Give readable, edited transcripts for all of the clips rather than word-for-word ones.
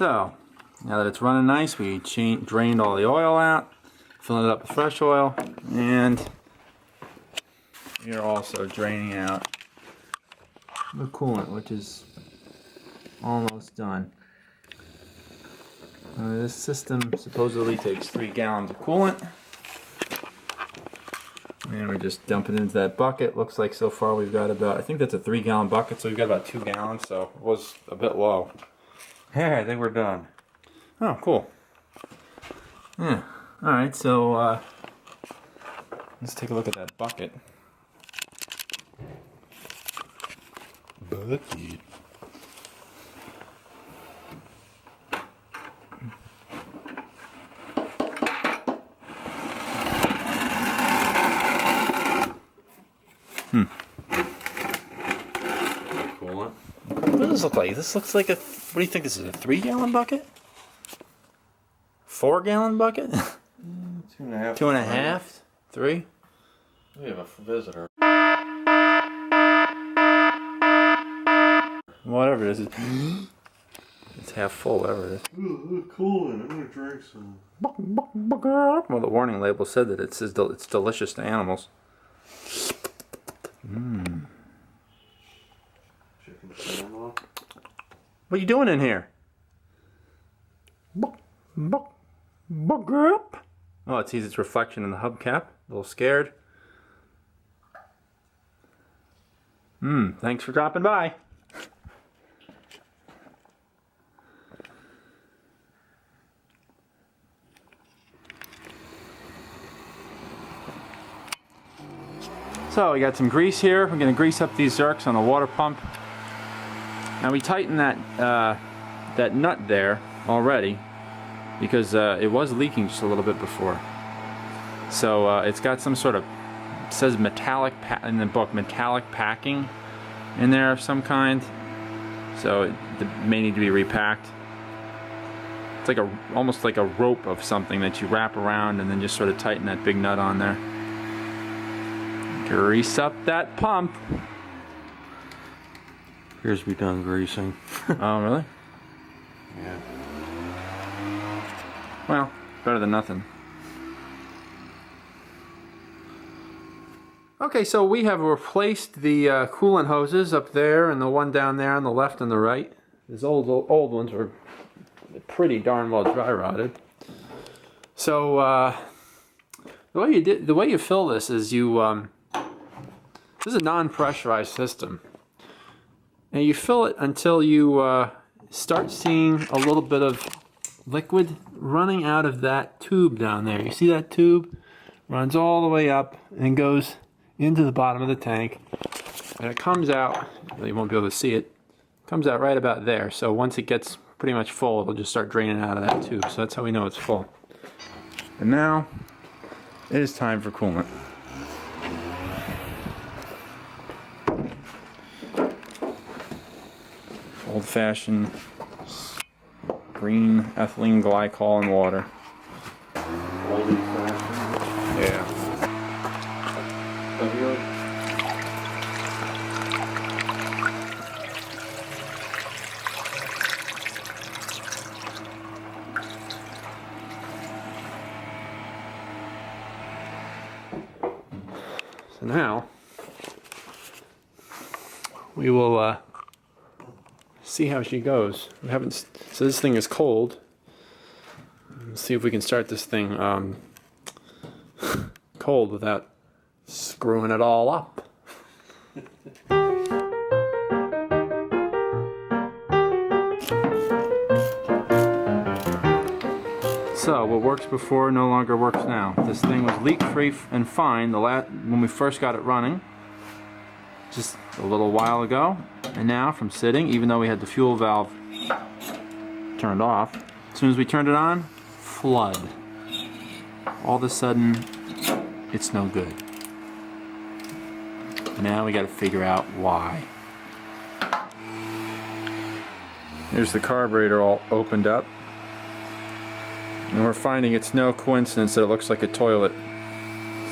So, now that it's running nice, we drained all the oil out, filling it up with fresh oil, and we're also draining out the coolant, which is almost done. This system supposedly takes 3 gallons of coolant. And we're just dumping into that bucket. Looks like so far we've got about, I think that's a 3-gallon bucket, so we've got about 2 gallons, so it was a bit low. Yeah, I think we're done. Oh, cool. Yeah. Alright, so let's take a look at that bucket. Bucket. Coolant. What does this look like? This looks like a, what do you think this is, a 3-gallon bucket? 4-gallon bucket? 2.5. 2.5? 3? We have a visitor. Whatever it is. It's half full, whatever it is. Ooh, coolant. I'm gonna drink some. Well, the warning label said that it says it's delicious to animals. Mmm. Chicken sandwich. What are you doing in here? Oh, it sees its reflection in the hubcap. A little scared. Thanks for dropping by. So we got some grease here. We're going to grease up these zerks on the water pump. Now we tightened that that nut there already because it was leaking just a little bit before. So it's got some sort of, it says metallic in the book, metallic packing in there of some kind. So it may need to be repacked. It's like almost like a rope of something that you wrap around and then just sort of tighten that big nut on there. Grease up that pump. Appears to be done greasing. Oh, really? Yeah. Well, better than nothing. Okay, so we have replaced the coolant hoses up there and the one down there on the left and the right. These old ones were pretty darn well dry rotted. So the way you fill this is you this is a non-pressurized system, and you fill it until you start seeing a little bit of liquid running out of that tube down there. You see that tube? Runs all the way up and goes into the bottom of the tank, and it comes out, you won't be able to see it, comes out right about there. So once it gets pretty much full, it'll just start draining out of that tube. So that's how we know it's full. And now it is time for coolant. Old-fashioned green ethylene glycol and water. Yeah. So now we will see how she goes. We haven't. So this thing is cold. Let's see if we can start this thing cold without screwing it all up. So what works before no longer works now. This thing was leak-free and fine when we first got it running, just a little while ago. And now from sitting, even though we had the fuel valve turned off, as soon as we turned it on, flood. All of a sudden, it's no good. Now we got to figure out why. Here's the carburetor all opened up. And we're finding it's no coincidence that it looks like a toilet.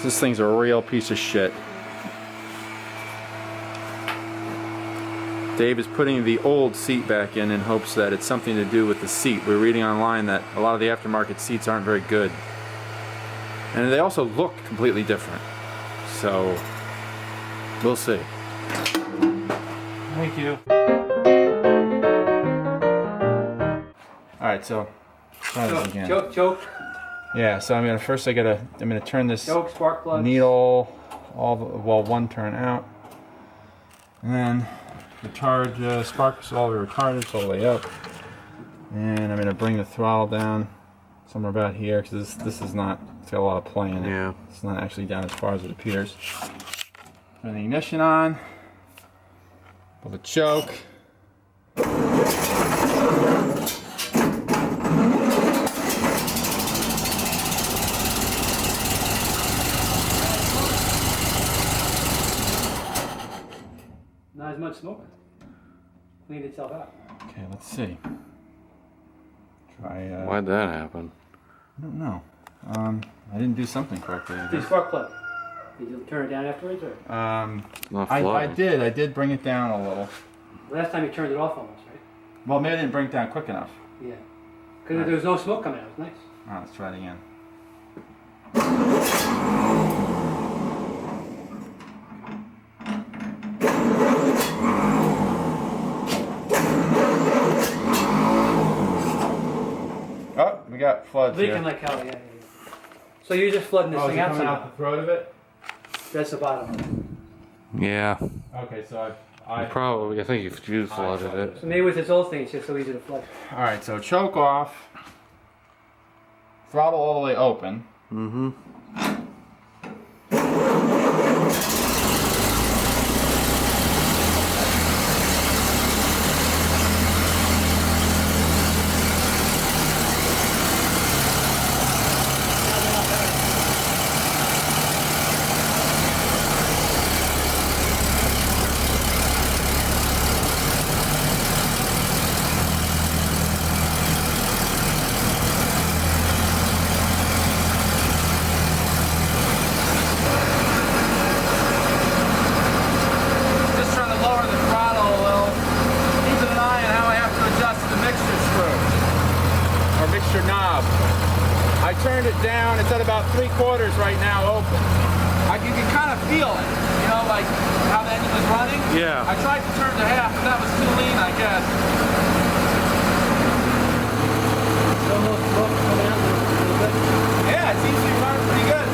This thing's a real piece of shit. Dave is putting the old seat back in hopes that it's something to do with the seat. We're reading online that a lot of the aftermarket seats aren't very good. And they also look completely different. So, we'll see. Thank you. Alright, so, try this again. Choke. Yeah, so I'm gonna turn this Choke, spark plugs. needle one turn out. And then recharge spark all the retardants all the way up. And I'm gonna bring the throttle down somewhere about here because this is not, it's got a lot of play in it. Yeah. It's not actually down as far as it appears. Turn the ignition on. Pull the choke. Not as much smoke. Cleaned itself out. Okay, let's see. Try. Why'd that happen? I don't know. I didn't do something correctly. I The guess. spark plug. Did you turn it down afterwards, or Not I flowing. did. I did bring it down a little. last time you turned it off almost, right? Well, maybe I didn't bring it down quick enough. Yeah. Because there was no smoke coming out. It was nice. All right, let's try it again. Oh, we got floods Leaking here. like hell, yeah. So you're just flooding this Oh, is thing it out coming somehow. out the throat of it? That's the bottom. Yeah. Okay, so I Probably. I think you flooded it. So maybe with this old thing, it's just so easy to flood. all right, so choke off. Throttle all the way open. Mm-hmm. Just trying to lower the throttle a little. Keeping an eye on how I have to adjust the mixture screw or mixture knob. I turned it down. It's at about 3/4 right now open. You can kind of feel it, you know, like how the engine was running. Yeah. I tried to turn to half, but that was too lean, I guess. So no smoke coming out a little bit. Yeah, it seems to be running pretty good.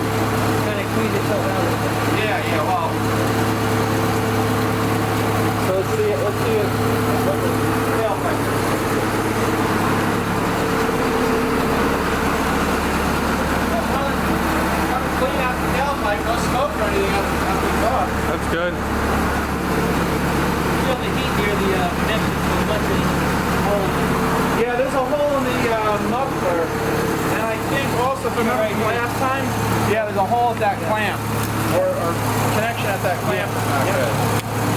Kind of cleaned itself out a little bit. Yeah, well. So let's see what the tailpipe is. Clean out the tailpipe, no smoke or anything out the exhaust. That's good. Feel the heat near the connection so much in the hole. Yeah, there's a hole in the muffler, and I think also from last time, yeah, there's a hole at that clamp, or connection at that clamp.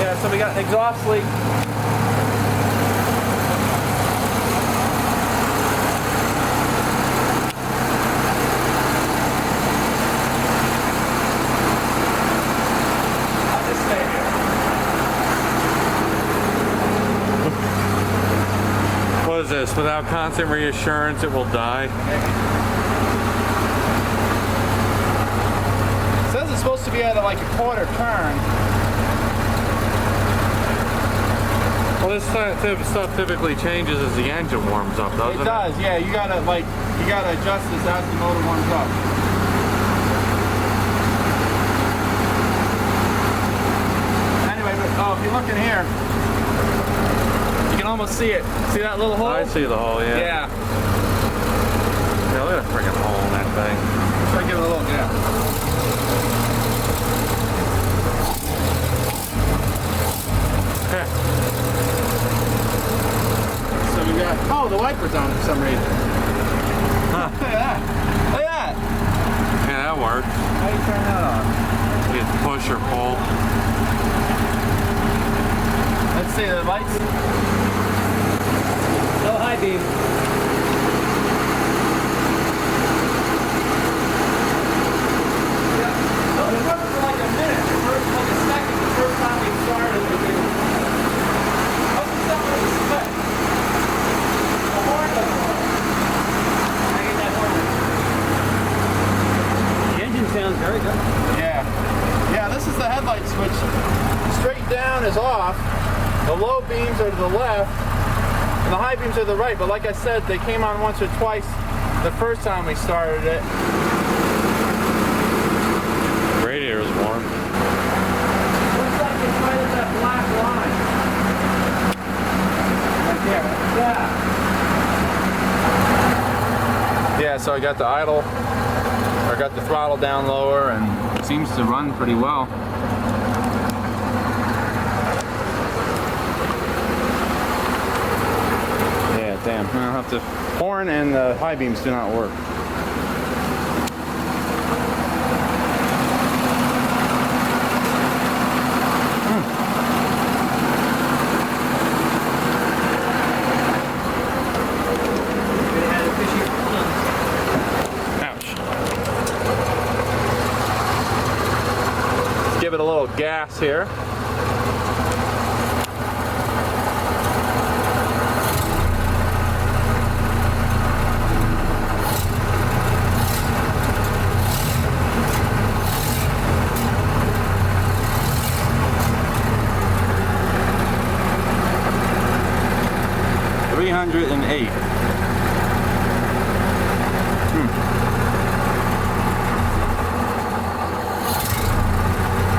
Yeah, so we got an exhaust leak. I'll just stay here. What is this? Without constant reassurance, it will die. It says it's supposed to be at like a 1/4 turn. Well, this type of stuff typically changes as the engine warms up, doesn't it? It does, yeah. You gotta adjust this as the motor warms up. Anyway, but if you look in here, you can almost see it. See that little hole? I see the hole, yeah. Yeah. Yeah, look at that freaking hole in that thing. Try to give it a little, Okay. So we got, oh, the wiper's on for some reason. Huh. Look at that. Look at that. Yeah, that works. How do you turn that on? You can push or pull. Let's see, the lights. No high beam. Yeah. No, it worked for like a minute. Like a second. The first time we started. low beams are to the left, and the high beams are to the right. But like I said, they came on once or twice the first time we started it. Radiator's warm. Looks like it's right at that black line. Right there. Yeah. Yeah, so I got the idle, or got the throttle down lower, and it seems to run pretty well. Yeah, damn. I'll have to. Horn and the high beams do not work. Give it a little gas here.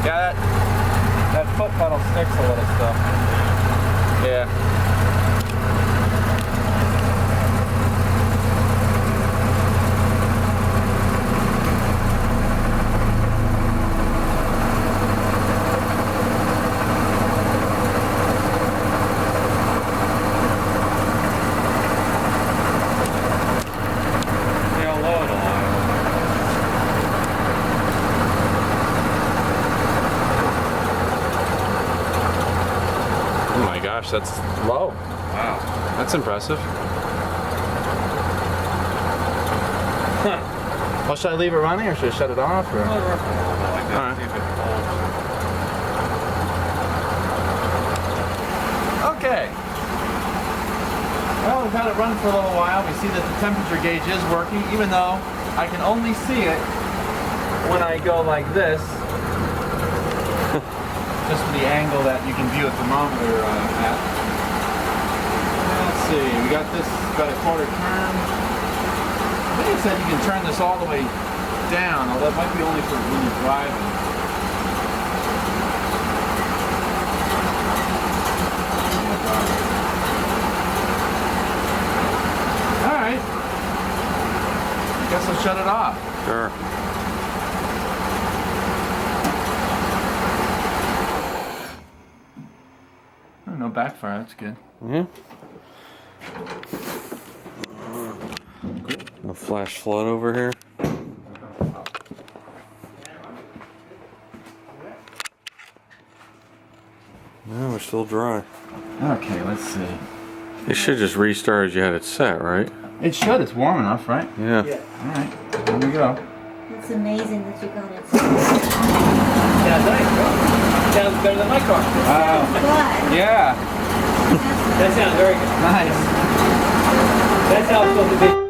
Yeah, that foot pedal sticks a little stuff. Yeah. That's low. Wow. That's impressive. Huh. Well, should I leave it running or should I shut it off? Or? Like that. All right. See if it holds. Okay. Well, we've had it run for a little while. We see that the temperature gauge is working, even though I can only see it when I go like this. Just the angle that you can view a thermometer at. Let's see, we got this, got a quarter turn. I think it said you can turn this all the way down, although it might be only for when you're driving. Alright. I guess I'll shut it off. Sure. No backfire, that's good. Yeah. A flash flood over here. No, we're still dry. Okay, let's see. It should just restart as you had it set, right? It should, it's warm enough, right? Yeah. Alright, here we go. It's amazing that you got it. Sounds nice, bro. Sounds better than my car. Wow. Good. Yeah, That sounds very good. nice. That's how it's supposed to be.